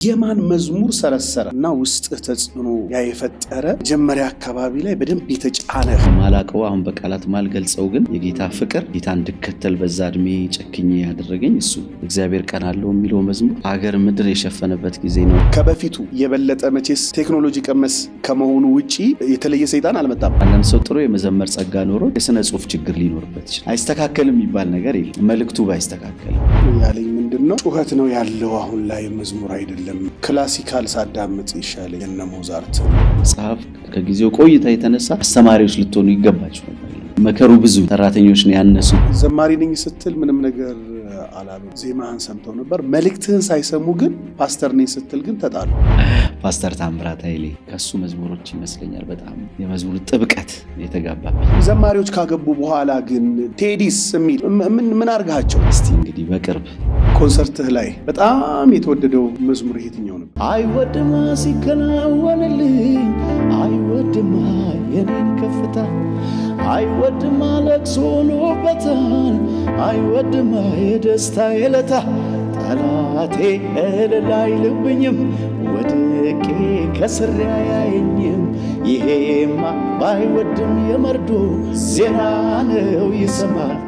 የማን መዝሙር ሰረሰረና ውስጥ ተጽኖ ያይፈጠረ መጀመሪያ አካባቢ ላይ በደንብ የተጫነ ማላቀው አሁን በቃላት ማልገልጸው ግን የጌታ ፍቅር ጌታ እንድከተል በዛ እድሜ ጨክኜ ያደረገኝ እሱ እግዚአብሔር ቀን አለው የሚለው መዝሙር አገር ምድር የሸፈነበት ጊዜ ነው። ከበፊቱ የበለጠ መቼስ ቴክኖሎጂ ቀመስ ከመሆኑ ውጪ የተለየ ሰይጣን አልመጣም። አንዳንድ ሰው ጥሩ የመዘመር ጸጋ ኖሮ የሥነ ጽሑፍ ችግር ሊኖርበት ይችላል። አይስተካከልም የሚባል ነገር የለም። መልእክቱ ባይስተካከል ያለኝ ምንድነው ጩኸት ነው ያለው አሁን ላይ መዝሙር አይደለም። ክላሲካል ሳዳምጥ ይሻለኝ እነ ሞዛርት መጽሐፍ ከጊዜው ቆይታ የተነሳ አስተማሪዎች ልትሆኑ ይገባችሁ ነበር። መከሩ ብዙ ሰራተኞች ነው ያነሱ። ዘማሪ ነኝ ስትል ምንም ነገር አላሉ። ዜማህን ሰምተው ነበር። መልእክትህን ሳይሰሙ ግን ፓስተር ነኝ ስትል ግን ተጣሉ። ፓስተር ታምራት ኃይሌ ከሱ መዝሙሮች ይመስለኛል በጣም የመዝሙር ጥብቀት የተጋባበት። ዘማሪዎች ካገቡ በኋላ ግን ቴዲስ የሚል ምን አርጋቸው? እስቲ እንግዲህ በቅርብ ኮንሰርትህ ላይ በጣም የተወደደው መዝሙር የትኛው ነው? አይወድማ ሲከናወንልኝ፣ አይወድማ የኔን ከፍታ፣ አይወድማ ለቅሶ ሆኖበታል፣ አይወድማ የደስታ የለታ፣ ጠላቴ እልል አይልብኝም፣ ወድቄ ከስሬ አያየኝም፣ ይሄማ ባይወድም የመርዶ ዜና ነው ይሰማል።